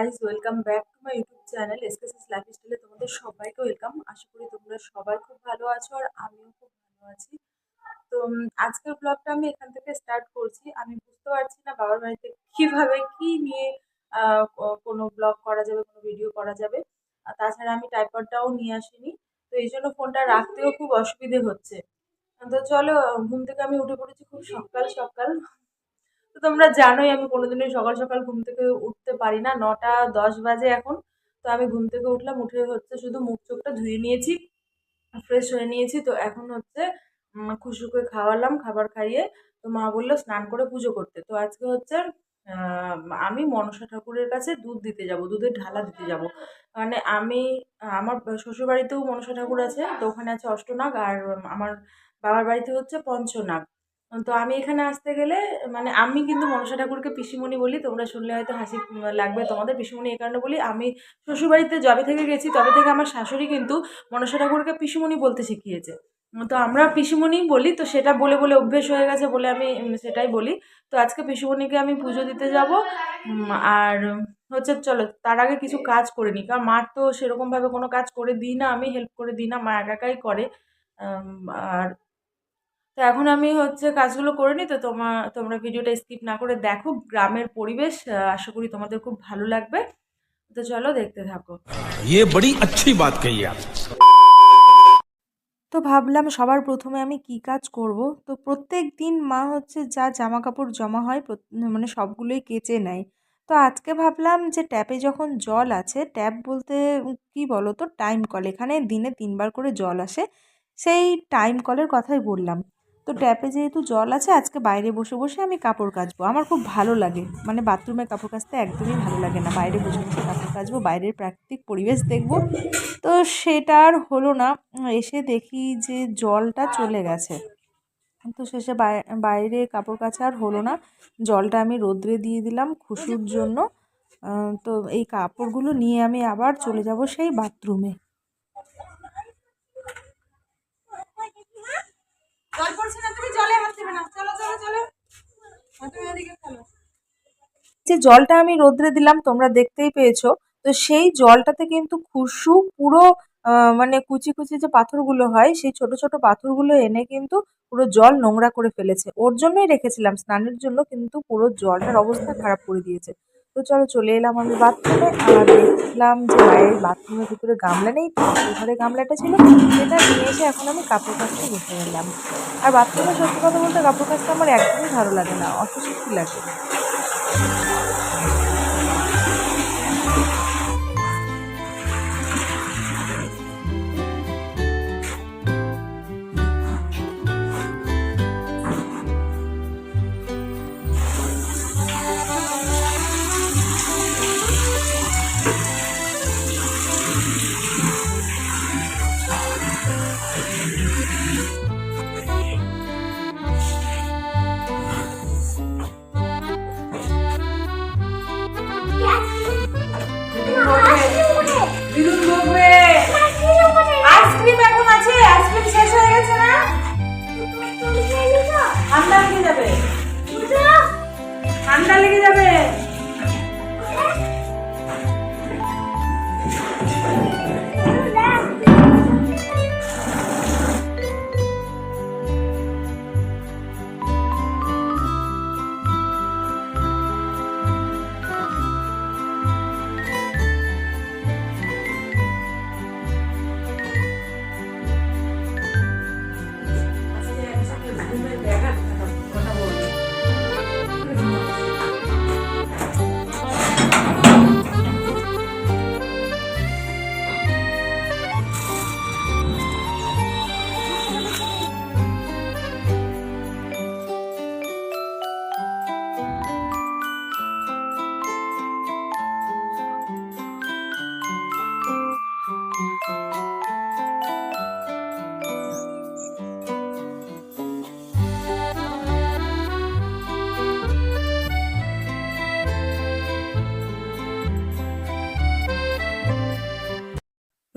Guys, welcome back to my YouTube channel SKS লাইফস্টাইলে তোমাদের সবাইকে ওয়েলকাম। আশা করি তোমরা সবাই খুব ভালো আছো আর আমিও খুব ভালো আছি। তো আজকের ব্লগটা আমি এখান থেকে স্টার্ট করছি। আমি বুঝতে পারছি না বাবার বাড়িতে কিভাবে কি নিয়ে কোনো ব্লগ করা যাবে, কোনো ভিডিও করা যাবে। আর তাছাড়া আমি ট্রাইপডটাও নিয়ে আসিনি, তো এই জন্য ফোনটা রাখতেও খুব অসুবিধে হচ্ছে। তো চলো, ঘুম থেকে আমি উঠে পড়েছি খুব সকাল সকাল। তো তোমরা জানোই আমি কোনোদিনই সকাল সকাল ঘুম থেকে উঠতে পারি না, 9টা 10 বাজে এখন। তো আমি ঘুম থেকে উঠলাম, উঠে হচ্ছে শুধু মুখ চোখটা ধুয়ে নিয়েছি, ফ্রেশ হয়ে নিয়েছি। তো এখন হচ্ছে খুশুকে খাওয়ালাম, খাবার খাইয়ে তো মা বললো স্নান করে পুজো করতে। তো আজকে হচ্ছে আহ, আমি মনসা ঠাকুরের কাছে দুধ দিতে যাব, দুধের ঢালা দিতে যাব। মানে আমি আমার শ্বশুর বাড়িতেও মনসা ঠাকুর আছে, তো ওখানে আছে অষ্টনাগ, আর আমার বাবার বাড়িতে হচ্ছে পঞ্চনাগ। তো আমি এখানে আসতে গেলে, মানে আমি কিন্তু মনসা ঠাকুরকে পিসিমণি বলি, তোমরা শুনলে হয়তো হাসি লাগবে তোমাদের। পিসিমণি এই কারণে বলি, আমি শ্বশুরবাড়িতে যবে থেকে গেছি তবে থেকে আমার শাশুড়ি কিন্তু মনসা ঠাকুরকে পিসিমণি বলতে শিখিয়েছে। তো আমরা পিসিমণিই বলি, তো সেটা বলে বলে অভ্যেস হয়ে গেছে বলে আমি সেটাই বলি। তো আজকে পিসিমণিকে আমি পুজো দিতে যাব। আর হচ্ছে চলো তার আগে কিছু কাজ করে নিই, কারণ মার তো সেরকমভাবে কোনো কাজ করে দিই না, আমি হেল্প করে দিই না, মা একা একাই করে। আর তো এখন আমি হচ্ছে কাজগুলো করে নিই। তো তোমরা ভিডিওটা স্কিপ না করে দেখো, গ্রামের পরিবেশ আশা করি তোমাদের খুব ভালো লাগবে। তো চলো দেখতে থাকো। ये बड़ी अच्छी बात कही आप। তো ভাবলাম সবার প্রথমে আমি কি কাজ করব। তো প্রত্যেক দিন মা হচ্ছে যা জামা কাপড় জমা হয় মানে সবগুলোই কেচে নেয়। তো আজকে ভাবলাম যে ট্যাপে যখন জল আছে, ট্যাপ বলতে কি বলো তো, টাইম কল, এখানে দিনে 3বার করে জল আসে, সেই টাইম কলের কথাই বললাম। তো ট্যাপে যেহেতু জল আছে, আজকে বাইরে বসে বসে আমি কাপড় কাচবো। আমার খুব ভালো লাগে, মানে বাথরুমে কাপড় কাচতে একদমই ভালো লাগে না, বাইরে বসে বসে কাপড় কাচবো, বাইরের প্রাকৃতিক পরিবেশ দেখবো। তো সেটা আর হলো না। এসে দেখি যে জলটা চলে গেছে। তো শেষে বাইরে কাপড় কাচা আর হলো না। জলটা আমি রোদ্রে দিয়ে দিলাম খুশুর জন্য। তো এই কাপড়গুলো নিয়ে আমি আবার চলে যাব সেই বাথরুমে। জল পড়ছে না, তুমি জলে হাত দেবে না, চলো চলো চলো, তুমি ওদিকে খেলো। যে জলটা আমি রোদ্রে দিলাম তোমরা দেখতেই পেয়েছো। তো সেই জলটাতে কিন্তু খুশু পুরো মানে কুচি কুচি যে পাথরগুলো হয়, সেই ছোট ছোট পাথরগুলো এনে কিন্তু পুরো জল নোংরা করে ফেলেছে। ওর জন্যই রেখেছিলাম স্নানের জন্য, কিন্তু পুরো জলটার অবস্থা খারাপ করে দিয়েছে। তো চলো চলে এলাম আমি বাথরুমে, আর দেখলাম যে বাইরের বাথরুমের ভিতরে গামলা নেই, তো ঘরে গামলাটা ছিল, সেটা নিয়ে এসে এখন আমি কাপড় কাচতে বসে গেলাম। আর বাথরুমে সত্যি কথা বলতে কাপড় কাচতে আমার একদমই ভালো লাগে না, অস্বস্তি লাগে। দিদুন বকবে। আইসক্রিম এখন আছে, আইসক্রিম শেষ হয়ে গেছে না, ঠান্ডা লেগে যাবে, ঠান্ডা লেগে যাবে।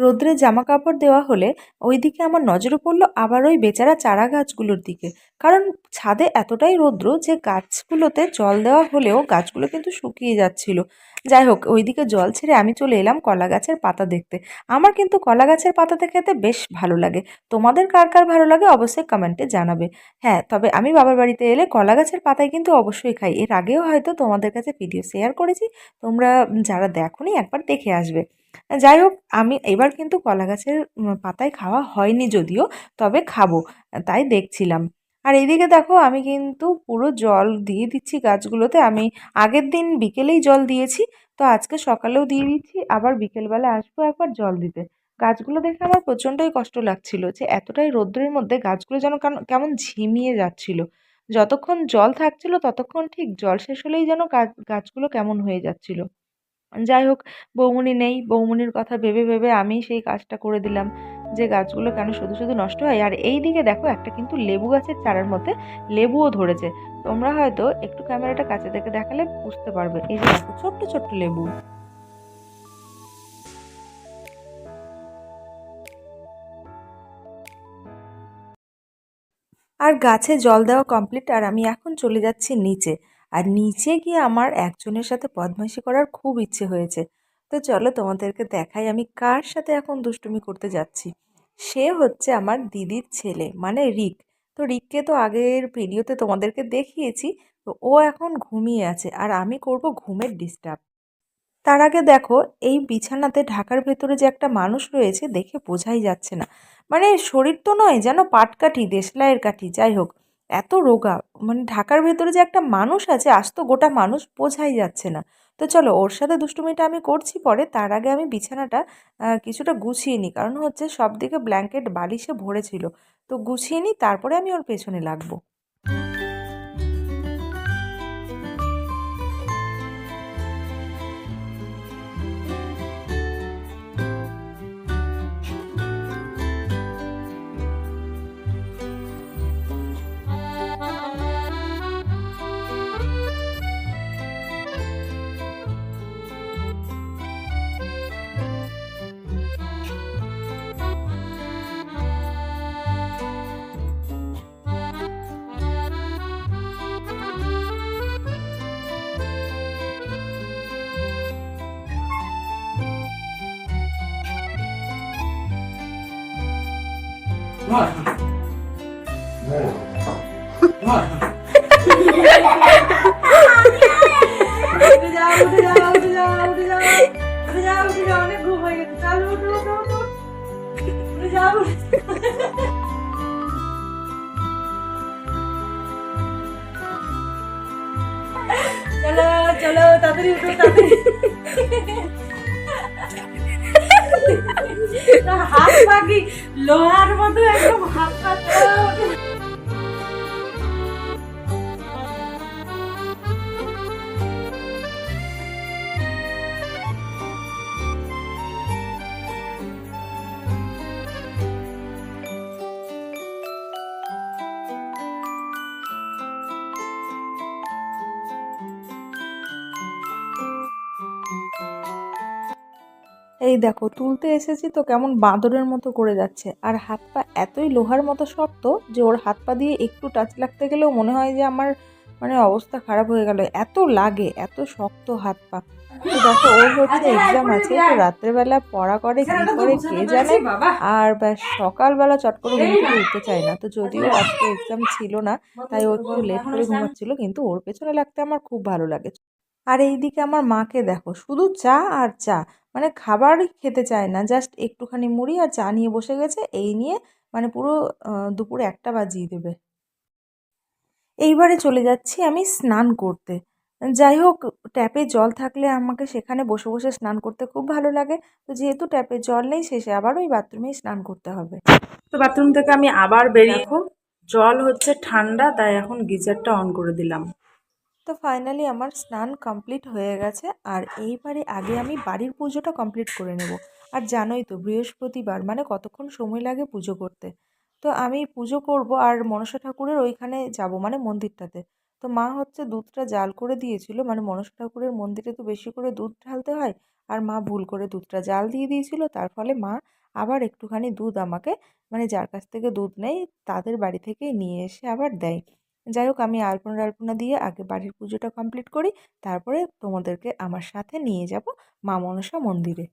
রোদ্রে জামা কাপড় দেওয়া হলে ওইদিকে আমার নজরে পড়লো আবার ওই বেচারা চারা গাছগুলোর দিকে। কারণ ছাদে এতটাই রৌদ্র যে গাছগুলোতে জল দেওয়া হলেও গাছগুলো কিন্তু শুকিয়ে যাচ্ছিল। যাই হোক, ওইদিকে জল ছেড়ে আমি চলে এলাম কলা গাছের পাতা দেখতে। আমার কিন্তু কলা গাছের পাতাতে খেতে বেশ ভালো লাগে। তোমাদের কার কার ভালো লাগে অবশ্যই কমেন্টে জানাবে। হ্যাঁ, তবে আমি বাবার বাড়িতে এলে কলা গাছের পাতায় কিন্তু অবশ্যই খাই। এর আগেও হয়তো তোমাদের কাছে ভিডিও শেয়ার করেছি, তোমরা যারা দেখোনি একবার দেখে আসবে। যাই হোক, আমি এবার কিন্তু কলা গাছের পাতায় খাওয়া হয়নি যদিও, তবে খাবো, তাই দেখছিলাম। আর এইদিকে দেখো আমি কিন্তু পুরো জল দিয়ে দিচ্ছি গাছগুলোতে। আমি আগের দিন বিকেলেই জল দিয়েছি, তো আজকে সকালেও দিয়ে দিচ্ছি, আবার বিকেলবেলা আসবো একবার জল দিতে। গাছগুলো দেখে আমার প্রচণ্ডই কষ্ট লাগছিল যে এতটাই রৌদ্রের মধ্যে গাছগুলো যেন কেমন ঝিমিয়ে যাচ্ছিল। যতক্ষণ জল থাকছিল ততক্ষণ ঠিক, জল শেষ হলেই যেন গাছগুলো কেমন হয়ে যাচ্ছিল। যাই হোক, বৌমনি নেই, বৌমনির কথা ভেবে ভেবে আমি সেই কাজটা করে দিলাম যে গাছগুলো কেন শুধু শুধু নষ্ট হয়। আর এই দিকে দেখো একটা কিন্তু লেবু গাছের চারার মধ্যে লেবুও ধরেছে। তোমরা হয়তো একটু ক্যামেরাটা কাছে থেকে দেখালে বুঝতে পারবে। এই যে দেখো ছোট্ট ছোট্ট লেবু। আর গাছে জল দেওয়া কমপ্লিট, আর আমি এখন চলে যাচ্ছি নিচে। আর নিচে গিয়ে আমার একজনের সাথে বদমাইশি করার খুব ইচ্ছে হয়েছে। তো চলো তোমাদেরকে দেখাই আমি কার সাথে এখন দুষ্টুমি করতে যাচ্ছি। সে হচ্ছে আমার দিদির ছেলে, মানে রিক। তো রিককে তো আগের ভিডিওতে তোমাদেরকে দেখিয়েছি। তো ও এখন ঘুমিয়ে আছে আর আমি করব ঘুমের ডিস্টার্ব। তার আগে দেখো, এই বিছানাতে ঢাকার ভেতরে যে একটা মানুষ রয়েছে দেখে বোঝাই যাচ্ছে না। মানে শরীর তো নয়, যেন পাটকাঠি, দেশলাইয়ের কাঠি। যাই হোক, এত রোগা, মানে ঢাকার ভেতরে যে একটা মানুষ আছে, আস্ত গোটা মানুষ, বোঝাই যাচ্ছে না। তো চলো ওর সাথে দুষ্টুমিটা আমি করছি পরে, তার আগে আমি বিছানাটা কিছুটা গুছিয়ে নিই। কারণ হচ্ছে সব দিকে ব্ল্যাঙ্কেট বালিশে ভরেছিল। তো গুছিয়ে নিই, তারপরে আমি ওর পেছনে লাগবো। উঠে যাও, উঠে যাও, উঠে যাও, উঠে যাও, উঠে যাও, উঠে যাও, অনেক ঘুম হয়ে গেছে। চলো উঠো, উঠো, উঠো, উঠে যাও, উঠে যাও। চলো চলো, তাড়াতাড়ি উঠো, তাড়াতাড়ি। হাত পা কি লোহার মতো একদম হাত পা ওঠে। এই দেখো তুলতে এসেছি তো কেমন বাঁদরের মতো করে যাচ্ছে। আর হাত পা এতই লোহার মতো শক্ত যে ওর হাত পা দিয়ে একটু টাচ লাগতে গেলেও মনে হয় যে আমার মানে অবস্থা খারাপ হয়ে গেল, এত লাগে, এত শক্ত হাত পা। তো দেখো ওর হচ্ছে এক্সাম আছে, তো রাত্রেবেলা পড়া করে কি করে কে জানে। আর ব্যাস সকালবেলা চট করে ঘুম থেকে উঠতে চায় না। তো যদিও আজকে এক্সাম ছিল না, তাই ও একটু লেট করে ঘুমাচ্ছিল, কিন্তু ওর পেছনে লাগতে আমার খুব ভালো লাগে। আর এইদিকে আমার মাকে দেখো, শুধু চা আর চা, মানে খাবারই খেতে চায় না, জাস্ট একটুখানি মুড়ি আর চা নিয়ে বসে গেছে। এই নিয়ে মানে পুরো দুপুরে 1টা বাজিয়ে দেবে। এইবারে চলে যাচ্ছি আমি স্নান করতে। যাই হোক, ট্যাপে জল থাকলে আমাকে সেখানে বসে বসে স্নান করতে খুব ভালো লাগে। তো যেহেতু ট্যাপে জল নেই, শেষে আবার ওই বাথরুমেই স্নান করতে হবে। তো বাথরুম থেকে আমি আবার বেরিয়ে, দেখো জল হচ্ছে ঠান্ডা, তাই এখন গিজারটা অন করে দিলাম। তো ফাইনালি আমার স্নান কমপ্লিট হয়ে গেছে। আর এইবারে আগে আমি বাড়ির পুজোটা কমপ্লিট করে নেব। আর জানোই তো বৃহস্পতিবার মানে কতক্ষণ সময় লাগে পুজো করতে। তো আমি পুজো করব আর মনসা ঠাকুরের ওইখানে যাব, মানে মন্দিরটাতে। তো মা হচ্ছে দুধটা জাল করে দিয়েছিল, মানে মনসা ঠাকুরের মন্দিরে তো বেশি করে দুধ ঢালতে হয়, আর মা ভুল করে দুধটা জাল দিয়ে দিয়েছিল। তার ফলে মা আবার একটুখানি দুধ আমাকে মানে যার কাছ থেকে দুধ নেই তাদের বাড়ি থেকেই নিয়ে এসে আবার দেয়। যাই হোক আমি আলপনা টালপনা দিয়ে আগে বাড়ির পুজোটা কমপ্লিট করি, তারপরে তোমাদেরকে আমার সাথে নিয়ে যাব মা মনসা মন্দিরে।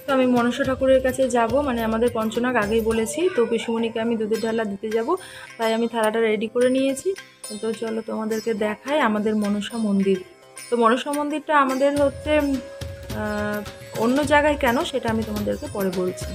তো আমি মনসা ঠাকুরের কাছে যাব, মানে আমাদের পঞ্চনাগ আগেই বলেছি, তো পিসুমণিকে আমি দুধের ঢালা দিতে যাব, তাই আমি থালাটা রেডি করে নিয়েছি। তো চলো তোমাদেরকে দেখাই আমাদের মনসা মন্দির। তো মনসা মন্দিরটা আমাদের হচ্ছে অন্য জায়গায় কেন সেটা আমি তোমাদেরকে পরে বলছি।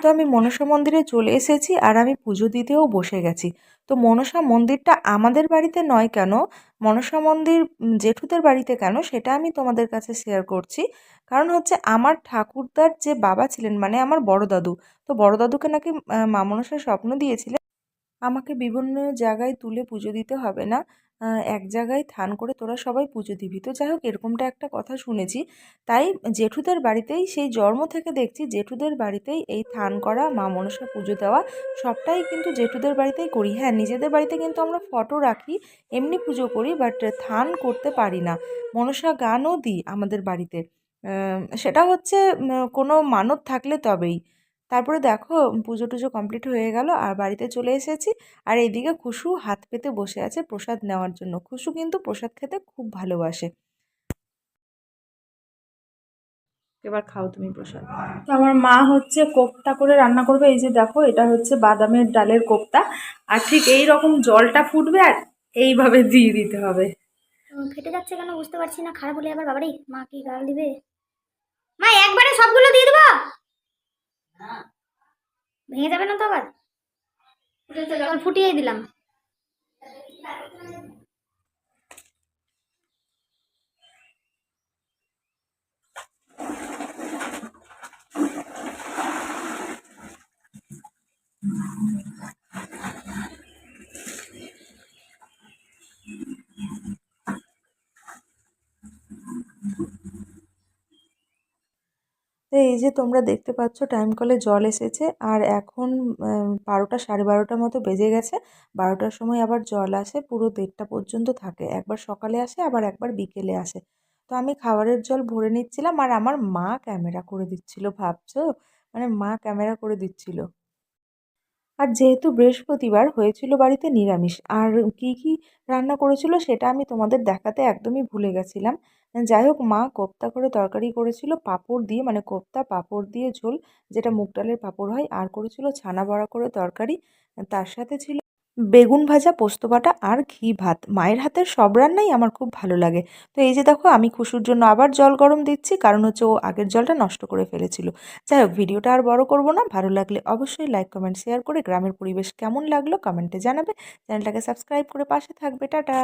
তো আমি মনসা মন্দিরে চলে এসেছি আর আমি পুজো দিতেও বসে গেছি। তো মনসা মন্দিরটা আমাদের বাড়িতে নয় কেন, মনসা মন্দির জেঠুদের বাড়িতে কেন সেটা আমি তোমাদের কাছে শেয়ার করছি। কারণ হচ্ছে আমার ঠাকুরদার যে বাবা ছিলেন মানে আমার বড় দাদু, তো বড় দাদুকে নাকি মা মনসা স্বপ্ন দিয়েছিলেন আমাকে বিভিন্ন জায়গায় তুলে পুজো দিতে হবে না, এক জায়গায় থান করে তোরা সবাই পুজো দিবি। তো যাই হোক এরকমটা একটা কথা শুনেছি, তাই জেঠুদের বাড়িতেই সেই জন্ম থেকে দেখছি জেঠুদের বাড়িতেই এই থান করা মা মনসা পুজো দেওয়া সবটাই কিন্তু জেঠুদের বাড়িতেই করি। হ্যাঁ, নিজেদের বাড়িতে কিন্তু আমরা ফটো রাখি, এমনি পুজো করি, বাট থান করতে পারি না। মনসা গানও দিই আমাদের বাড়িতে, সেটা হচ্ছে কোনো মানত থাকলে তবেই। তারপরে দেখো পুজো টুজো কমপ্লিট হয়ে গেল আর বাড়িতে চলে এসেছি। আর এইদিকে খুশু হাত পেতে বসে আছে প্রসাদ নেওয়ার জন্য। খুশু কিন্তু প্রসাদ খেতে খুব ভালোবাসে। এবার খাও তুমি প্রসাদ। তো আমার মা হচ্ছে কোপ্তা করে রান্না করবে, এই যে দেখো এটা হচ্ছে বাদামের ডালের কোপ্তা, আর ঠিক এই রকম জলটা ফুটবে আর এইভাবে দিয়ে দিতে হবে। ফেটে যাচ্ছে কেন বুঝতে পারছি না, খারাপ হলে আবার বাবারে মা কি গাল দিবে। মা একবারে সবগুলো দিয়ে দেবো, ভেঙে যাবে না তো আবার। জল ফুটিয়ে দিলাম। তো এই যে তোমরা দেখতে পাচ্ছ টাইম কলে জল এসেছে আর এখন 12টা 12:30 মতো বেজে গেছে। 12টার সময় আবার জল আসে, পুরো 1:30 পর্যন্ত থাকে, একবার সকালে আসে আবার একবার বিকেলে আসে। তো আমি খাবারের জল ভরে নিচ্ছিলাম আর আমার মা ক্যামেরা করে দিচ্ছিল, ভাবছো, মানে মা ক্যামেরা করে দিচ্ছিল। আর যেহেতু বৃহস্পতিবার হয়েছিল বাড়িতে নিরামিষ, আর কি কি রান্না করেছিল সেটা আমি তোমাদের দেখাতে একদমই ভুলে গেছিলাম। যাই হোক মা কোপ্তা করে তরকারি করেছিল পাঁপড় দিয়ে, মানে কোপ্তা পাঁপড় দিয়ে ঝোল, যেটা মুগ ডালের পাঁপড় হয়, আর করেছিল ছানা বড়া করে তরকারি, তার সাথে ছিল বেগুন ভাজা, পোস্ত বাটা আর ঘি ভাত। মায়ের হাতের সব রান্নাই আমার খুব ভালো লাগে। তো এই যে দেখো আমি খুশুর জন্য আবার জল গরম দিচ্ছি, কারণ হচ্ছে ও আগের জলটা নষ্ট করে ফেলেছিল। যাই হোক ভিডিওটা আর বড় করব না, ভালো লাগলে অবশ্যই লাইক কমেন্ট শেয়ার করে গ্রামের পরিবেশ কেমন লাগলো কমেন্টে জানাবে, চ্যানেলটাকে সাবস্ক্রাইব করে পাশে থাকবে। টাটা।